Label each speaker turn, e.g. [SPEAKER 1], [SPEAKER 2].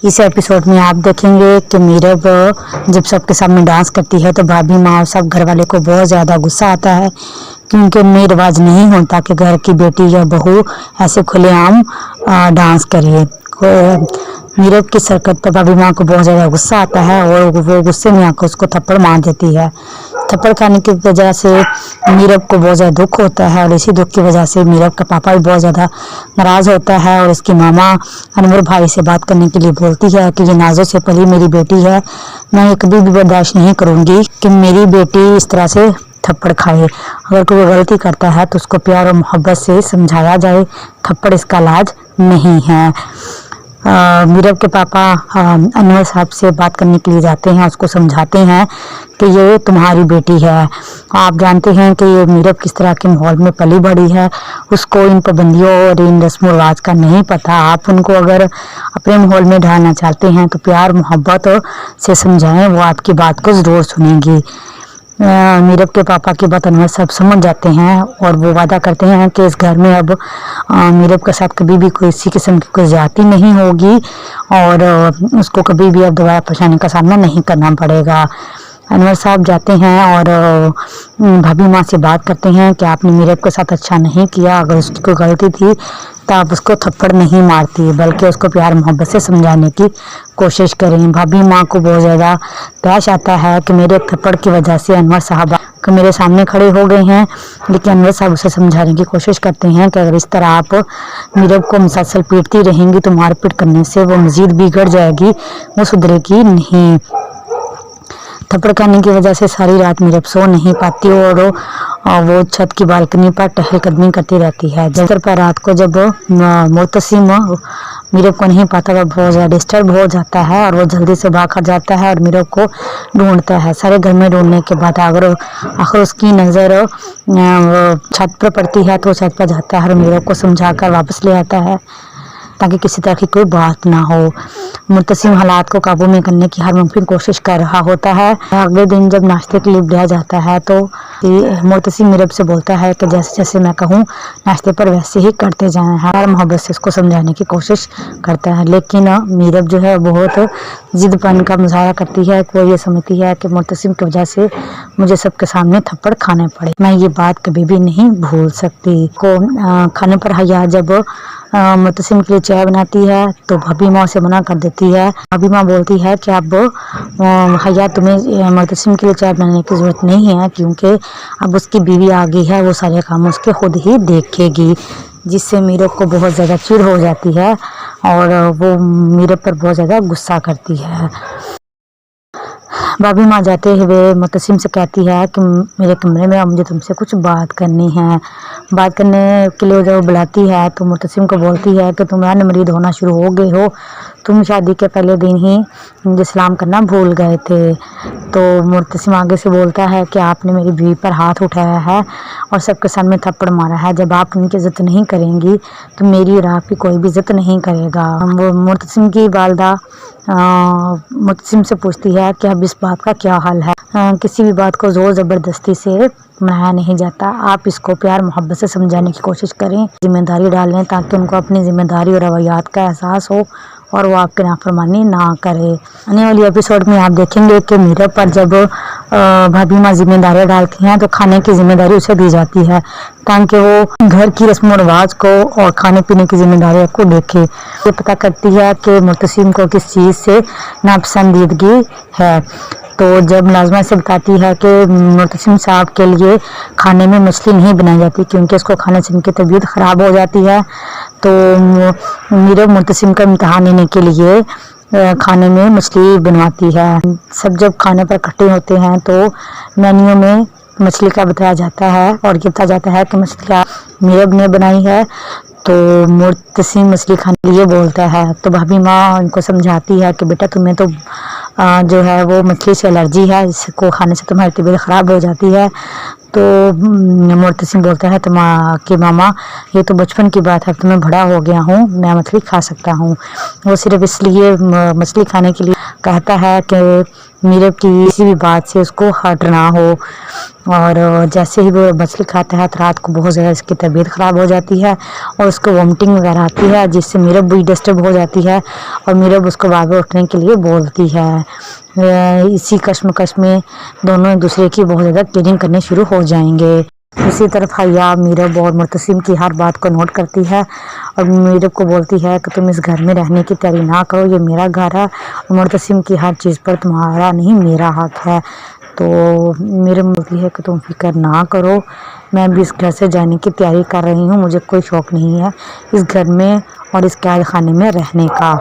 [SPEAKER 1] इस एपिसोड में आप देखेंगे कि मीरब जब सबके सामने डांस करती है तो भाभी माँ और सब घर वाले को बहुत ज़्यादा गुस्सा आता है, क्योंकि उनमें रिवाज नहीं होता कि घर की बेटी या बहू ऐसे खुलेआम डांस करे। मीरब की हरकत पर भाभी माँ को बहुत ज़्यादा गुस्सा आता है और वो गुस्से में आकर उसको थप्पड़ मार देती है। थप्पड़ खाने की वजह से मीरब को बहुत ज़्यादा दुख होता है और इसी दुख की वजह से मीरब का पापा भी बहुत ज़्यादा नाराज़ होता है और इसकी मामा अनवर भाई से बात करने के लिए बोलती है कि ये नाजों से पली मेरी बेटी है, मैं ये कभी भी बर्दाश्त नहीं करूँगी कि मेरी बेटी इस तरह से थप्पड़ खाए। अगर कोई गलती करता है तो उसको प्यार और मोहब्बत से समझाया जाए, थप्पड़ इसका इलाज नहीं है। मीरब के पापा अनवर साहब से बात करने के लिए जाते हैं, उसको समझाते हैं कि ये तुम्हारी बेटी है। आप जानते हैं कि ये मीरब किस तरह के माहौल में पली बड़ी है, उसको इन पाबंदियों और इन रस्म रिवाज का नहीं पता। आप उनको अगर अपने माहौल में ढालना चाहते हैं तो प्यार मोहब्बत से समझाएं, वो आपकी बात को ज़रूर सुनेंगी। मीरब के पापा की बात अनवर साहब समझ जाते हैं और वो वादा करते हैं कि इस घर में अब मीरब के साथ कभी भी कोई इसी किस्म की कोई ज्यादती नहीं होगी और उसको कभी भी अब दोबारा परेशानी का सामना नहीं करना पड़ेगा। अनवर साहब जाते हैं और भाभी माँ से बात करते हैं कि आपने मीरब के साथ अच्छा नहीं किया, अगर उसकी कोई गलती थी तो आप उसको थप्पड़ नहीं मारती बल्कि उसको प्यार मोहब्बत से समझाने की कोशिश करें। भाभी माँ को बहुत ज़्यादा तैश आता है कि मेरे थप्पड़ की वजह से अनवर साहब मेरे सामने खड़े हो गए हैं, लेकिन अनवर साहब उसे समझाने की कोशिश करते हैं कि अगर इस तरह आप मीरब को मुसलसल पीटती रहेंगी तो मारपीट करने से वो मज़ीद बिगड़ जाएगी, वो सुधरेगी नहीं। थप्पड़ खाने की वजह से सारी रात मीरब सो नहीं पाती और वो छत की बालकनी पर टहलकदमी करती रहती है। जब पर रात को जब मुतसिम मीरब को नहीं पाता वह बहुत ज़्यादा डिस्टर्ब हो जाता है और वो जल्दी से भाग जाता है और मीरब को ढूंढता है। सारे घर में ढूंढने के बाद आखिर उसकी नज़र छत पर पड़ती है तो छत पर जाता है और मीरब को समझा कर वापस ले आता है ताकि किसी तरह की कोई बात ना हो। मुतसिम हालात को काबू में करने की हर मुमकिन कोशिश कर रहा होता है। अगले दिन जब नाश्ते के लिए बुलाया जाता है तो मुतसिम मीरब से बोलता है कि जैसे जैसे मैं कहूँ नाश्ते पर वैसे ही करते जाएं। हर मोहब्बत से इसको समझाने की कोशिश करता है, लेकिन मीरब जो है बहुत जिद्दपन का मुजाहरा करती है। वो ये समझती है कि मुतसिम की वजह से मुझे सबके सामने थप्पड़ खाने पड़े, मैं ये बात कभी भी नहीं भूल सकती। को खाने पर हया जब मुतसिम के लिए चाय बनाती है तो भाभी माँ उसे मना कर देती है। भाभी माँ बोलती है कि अब हया तुम्हें मुतसिम के लिए चाय बनाने की ज़रूरत नहीं है, क्योंकि अब उसकी बीवी आ गई है, वो सारे काम उसके खुद ही देखेगी, जिससे मीरब को बहुत ज़्यादा चिढ़ हो जाती है और वो मीरब पर बहुत ज़्यादा गुस्सा करती है। भाभी माँ जाते हुए मुतसिम से कहती है कि मेरे कमरे में मुझे तुमसे कुछ बात करनी है। बात करने के लिए जब बुलाती है तो मुतसिम को बोलती है कि तुम अनमरीद होना शुरू हो गए हो, तुम शादी के पहले दिन ही मुझे सलाम करना भूल गए थे। तो मुतसिम आगे से बोलता है कि आपने मेरी बीवी पर हाथ उठाया है और सबके सामने थप्पड़ मारा है, जब आप उनकी इज़्ज़त नहीं करेंगी तो मेरी और आपकी कोई भी इज़्ज़त नहीं करेगा। वो मुतसिम की वालदा मुतसिम से पूछती है कि अब इस बात का क्या हल है। किसी भी बात को ज़ोर ज़बरदस्ती से मनाया नहीं जाता, आप इसको प्यार मोहब्बत से समझाने की कोशिश करें, जिम्मेदारी डालें ताकि उनको अपनी जिम्मेदारी और रवैयात का एहसास हो और वो आपकी नाफरमानी ना करे। आने वाली एपिसोड में आप देखेंगे कि मीरब पर जब भाभी माँ जिम्मेदारियाँ डालती हैं तो खाने की जिम्मेदारी उसे दी जाती है ताकि वो घर की रस्म और रिवाज को और खाने पीने की जिम्मेदारियों को देखे। ये पता करती है कि मुतसिम को किस चीज़ से नापसंदीदगी है। तो जब मुलाजमा से बताती है कि मुतसिम साहब के लिए खाने में मछली नहीं बनाई जाती क्योंकि उसको खाने से उनकी तबीयत ख़राब हो जाती है, तो मीरब मुतसिम का इम्तहान लेने के लिए खाने में मछली बनवाती है। सब जब खाने पर इकट्ठे होते हैं तो मेन्यू में मछली का बताया जाता है और ये बताया जाता है कि मछली मीरब ने बनाई है। तो मुतसिम मछली खाने के लिए बोलता है तो भाभी माँ उनको समझाती है कि बेटा तुम्हें तो जो है वो मछली से एलर्जी है, इसको खाने से तुम्हारी तबीयत ख़राब हो जाती है। तो मुर्तसिम बोलता है कि मामा ये तो बचपन की बात है, तो मैं बड़ा हो गया हूँ, मैं मछली खा सकता हूँ। वो सिर्फ इसलिए मछली खाने के लिए कहता है कि मीरब की किसी भी बात से उसको हर्ट ना हो। और जैसे ही वो मछली खाता है तो रात को बहुत ज़्यादा इसकी तबीयत ख़राब हो जाती है और उसको वॉमिटिंग वगैरह आती है, जिससे मीरब भी डिस्टर्ब हो जाती है और मीरब उसको बार बार उठने के लिए बोलती है। इसी कश्मकश में दोनों एक दूसरे की बहुत ज़्यादा केयरिंग करने शुरू हो जाएंगे। दूसरी तरफ हया मीरब और मुर्तसिम की हर बात को नोट करती है और मीरब को बोलती है कि तुम इस घर में रहने की तैयारी ना करो, ये मेरा घर है और मुर्तसिम की हर चीज़ पर तुम्हारा नहीं मेरा हक है। तो मीरब बोलती है कि तुम फिक्र ना करो, मैं भी इस घर से जाने की तैयारी कर रही हूँ, मुझे कोई शौक़ नहीं है इस घर में और इस कैद खाने में रहने का।